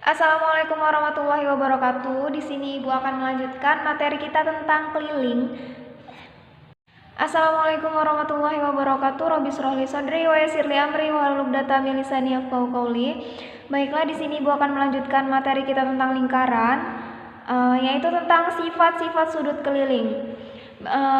Assalamualaikum warahmatullahi wabarakatuh. Di sini Ibu akan melanjutkan materi kita tentang keliling. Assalamualaikum warahmatullahi wabarakatuh. Rabbi shrah li sadri wa yassir li amri wahlul 'uqdatam min lisani yafqahu qawli. Baiklah, di sini Ibu akan melanjutkan materi kita tentang lingkaran, yaitu tentang sifat-sifat sudut keliling.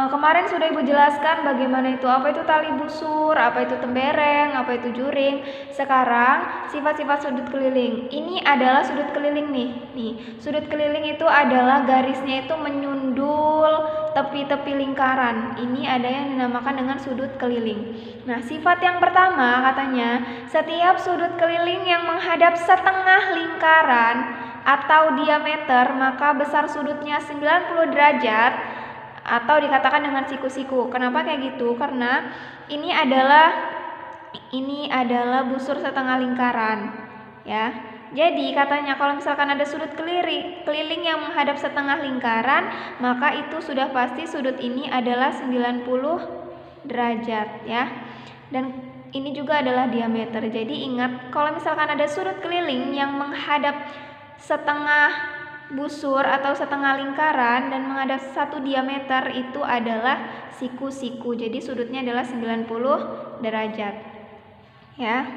Kemarin sudah Ibu jelaskan bagaimana itu, apa itu tali busur, apa itu tembereng, apa itu juring. Sekarang sifat-sifat sudut keliling. Ini adalah sudut keliling nih. Sudut keliling itu adalah garisnya itu menyundul tepi-tepi lingkaran. Ini ada yang dinamakan dengan sudut keliling. Nah, sifat yang pertama katanya, setiap sudut keliling yang menghadap setengah lingkaran atau diameter, maka besar sudutnya 90 derajat atau dikatakan dengan siku-siku. Kenapa kayak gitu? Karena ini adalah busur setengah lingkaran, ya. Jadi katanya kalau misalkan ada sudut keliling yang menghadap setengah lingkaran, maka itu sudah pasti sudut ini adalah 90 derajat, ya. Dan ini juga adalah diameter. Jadi ingat, kalau misalkan ada sudut keliling yang menghadap setengah busur atau setengah lingkaran dan menghadap satu diameter, itu adalah siku-siku. Jadi sudutnya adalah 90 derajat, ya.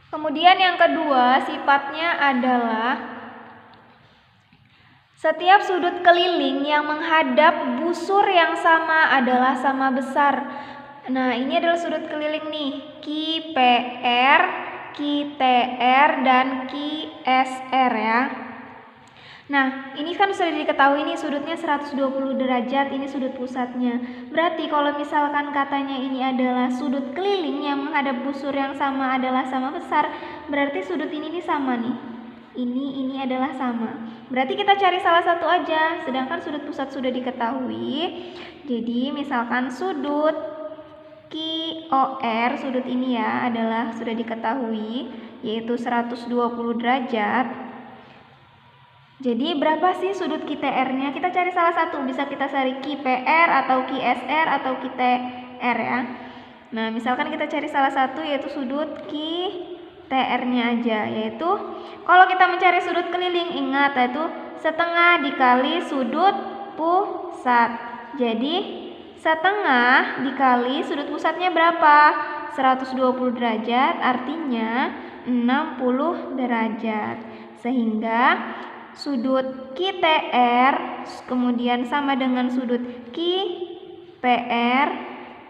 Kemudian yang kedua sifatnya adalah setiap sudut keliling yang menghadap busur yang sama adalah sama besar. Nah, ini adalah sudut keliling nih, QPR, QTR, dan QSR, ya. Nah, ini kan sudah diketahui nih sudutnya 120 derajat, ini sudut pusatnya. Berarti kalau misalkan katanya ini adalah sudut keliling yang menghadap busur yang sama adalah sama besar, berarti sudut ini sama nih. Ini adalah sama. Berarti kita cari salah satu aja, sedangkan sudut pusat sudah diketahui. Jadi misalkan sudut QOR, sudut ini ya adalah sudah diketahui, yaitu 120 derajat. Jadi berapa sih sudut QTR-nya? Kita cari salah satu, bisa kita cari QPR atau QSR atau QTR, ya. Nah, misalkan kita cari salah satu, yaitu sudut QTR-nya aja, yaitu kalau kita mencari sudut keliling, ingat yaitu setengah dikali sudut pusat. Jadi setengah dikali sudut pusatnya berapa? 120 derajat, artinya 60 derajat. Sehingga sudut QTR kemudian sama dengan sudut QPR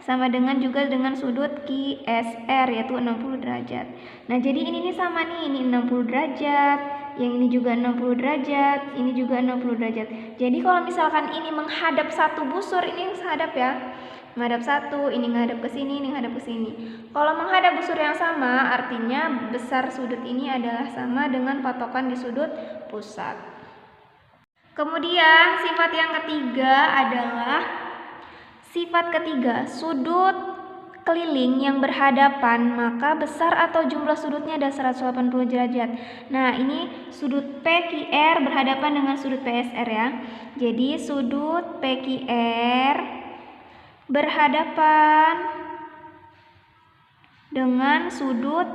sama dengan juga dengan sudut QSR, yaitu 60 derajat. Nah, jadi ini sama nih, ini 60 derajat, yang ini juga 60 derajat, ini juga 60 derajat. Jadi kalau misalkan ini menghadap satu busur, ini menghadap ya, menghadap satu, ini menghadap ke sini, ini menghadap ke sini. Kalau menghadap busur yang sama, artinya besar sudut ini adalah sama dengan patokan di sudut pusat. Kemudian sifat yang ketiga adalah sifat ketiga, sudut keliling yang berhadapan, maka besar atau jumlah sudutnya ada 180 derajat. Nah, ini sudut PQR berhadapan dengan sudut PSR, ya. Jadi sudut PQR berhadapan dengan sudut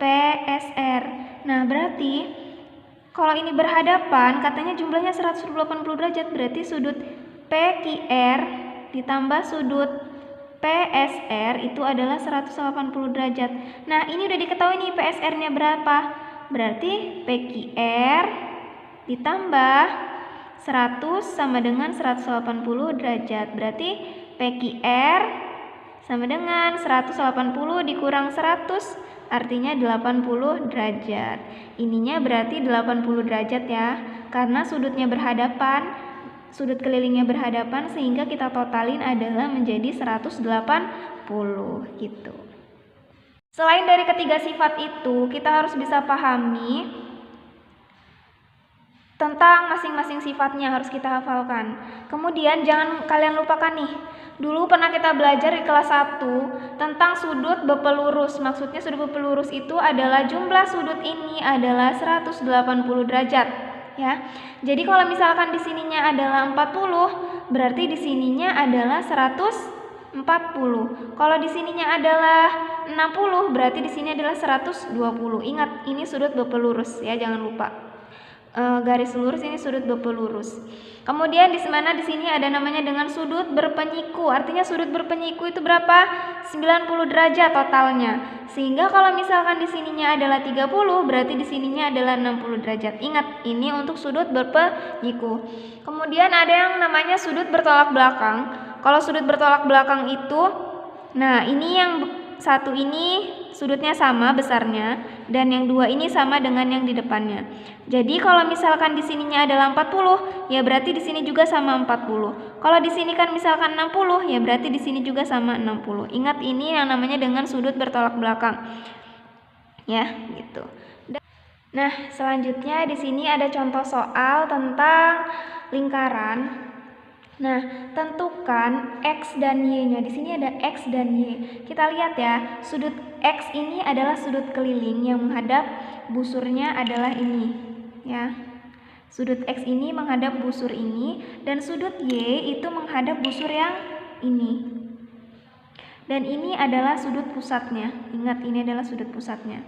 PSR. Nah, berarti kalau ini berhadapan, katanya jumlahnya 180 derajat, berarti sudut PQR ditambah sudut PSR itu adalah 180 derajat. Nah, ini udah diketahui nih PSR-nya berapa. Berarti PQR ditambah 100 sama dengan 180 derajat. Berarti PQR sama dengan 180 dikurang 100, artinya 80 derajat. Ininya berarti 80 derajat ya, karena sudutnya berhadapan, sudut kelilingnya berhadapan, sehingga kita totalin adalah menjadi 180 gitu. Selain dari ketiga sifat itu, kita harus bisa pahami tentang masing-masing sifatnya, harus kita hafalkan. Kemudian jangan kalian lupakan nih, dulu pernah kita belajar di kelas 1 tentang sudut berpelurus. Maksudnya sudut berpelurus itu adalah jumlah sudut ini adalah 180 derajat, ya. Jadi kalau misalkan di sininya adalah 40, berarti di sininya adalah 140. 40. Kalau di sininya adalah 60, berarti di sini adalah 120. Ingat, ini sudut berpelurus ya, jangan lupa. Garis lurus ini sudut berpelurus. Kemudian di mana di sini ada namanya dengan sudut berpenyiku. Artinya sudut berpenyiku itu berapa? 90 derajat totalnya. Sehingga kalau misalkan di sininya adalah 30, berarti di sininya adalah 60 derajat. Ingat, ini untuk sudut berpenyiku. Kemudian ada yang namanya sudut bertolak belakang. Kalau sudut bertolak belakang itu, nah ini yang satu ini sudutnya sama besarnya, dan yang dua ini sama dengan yang di depannya. Jadi kalau misalkan di sininya adalah 40, ya berarti di sini juga sama 40. Kalau di sini kan misalkan 60, ya berarti di sini juga sama 60. Ingat, ini yang namanya dengan sudut bertolak belakang. Ya, gitu. Nah, selanjutnya di sini ada contoh soal tentang lingkaran. Nah, tentukan X dan Y-nya. Di sini ada X dan Y. Kita lihat ya, sudut X ini adalah sudut keliling yang menghadap busurnya adalah ini, ya. Sudut X ini menghadap busur ini, dan sudut Y itu menghadap busur yang ini. Dan ini adalah sudut pusatnya. Ingat, ini adalah sudut pusatnya.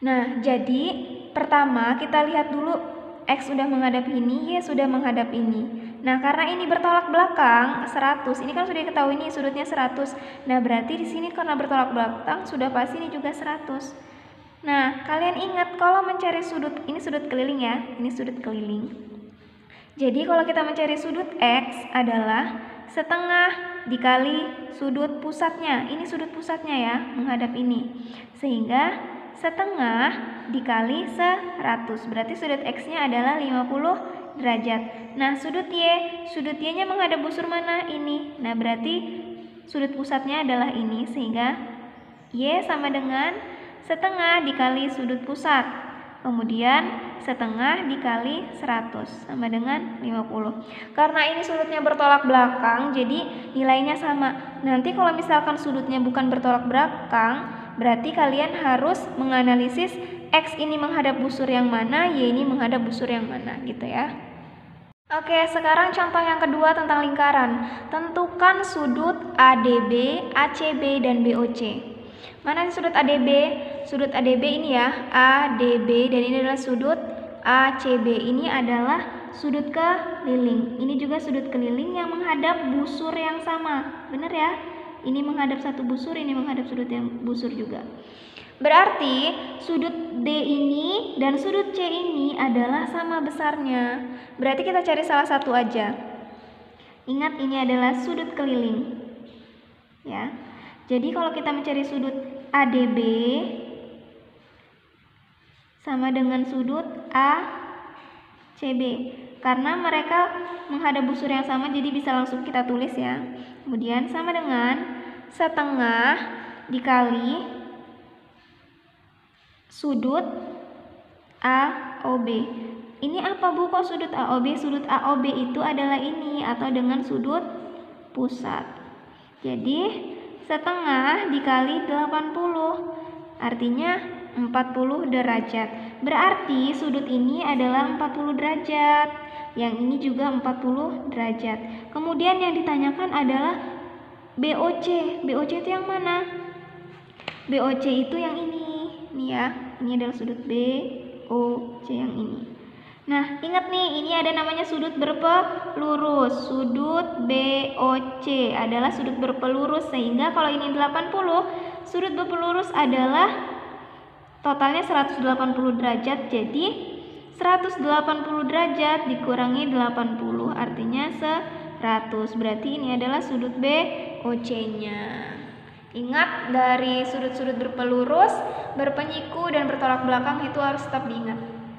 Nah, jadi pertama kita lihat dulu X sudah menghadap ini, Y sudah menghadap ini. Nah, karena ini bertolak belakang 100, ini kan sudah diketahui ini sudutnya 100. Nah, berarti di sini karena bertolak belakang sudah pasti ini juga 100. Nah, kalian ingat kalau mencari sudut, ini sudut keliling ya, ini sudut keliling. Jadi kalau kita mencari sudut X adalah setengah dikali sudut pusatnya. Ini sudut pusatnya ya, menghadap ini. Sehingga setengah dikali 100, berarti sudut X-nya adalah 50 derajat. Nah, sudut Y-nya menghadap busur mana? Ini. Nah, berarti sudut pusatnya adalah ini, sehingga Y sama dengan setengah dikali sudut pusat. Kemudian setengah dikali 100 sama dengan 50. Karena ini sudutnya bertolak belakang, jadi nilainya sama. Nanti kalau misalkan sudutnya bukan bertolak belakang, berarti kalian harus menganalisis X ini menghadap busur yang mana, Y ini menghadap busur yang mana, gitu ya. Oke, sekarang contoh yang kedua tentang lingkaran. Tentukan sudut ADB, ACB, dan BOC. Mana sudut ADB? Sudut ADB ini ya, ADB, dan ini adalah sudut ACB. Ini adalah sudut keliling. Ini juga sudut keliling yang menghadap busur yang sama. Benar ya? Ini menghadap satu busur, ini menghadap sudut yang busur juga. Berarti sudut D ini dan sudut C ini adalah sama besarnya. Berarti kita cari salah satu aja. Ingat, ini adalah sudut keliling. Ya. Jadi kalau kita mencari sudut ADB sama dengan sudut ACB. Karena mereka menghadap busur yang sama, jadi bisa langsung kita tulis ya. Kemudian sama dengan setengah dikali sudut AOB. Ini apa Bu, kok sudut AOB? Sudut AOB itu adalah ini, atau dengan sudut pusat. Jadi setengah dikali 80, artinya 40 derajat. Berarti sudut ini adalah 40 derajat, yang ini juga 40 derajat. Kemudian yang ditanyakan adalah BOC. BOC itu yang mana? BOC itu yang ini. Nih ya, ini adalah sudut BOC yang ini. Nah, ingat nih, ini ada namanya sudut berpelurus. Sudut BOC adalah sudut berpelurus, sehingga kalau ini 80, sudut berpelurus adalah totalnya 180 derajat. Jadi 180 derajat dikurangi 80, artinya 100. Berarti ini adalah sudut BOC-nya. Ingat, dari sudut-sudut berpelurus, berpenyiku, dan bertolak belakang itu harus tetap diingat.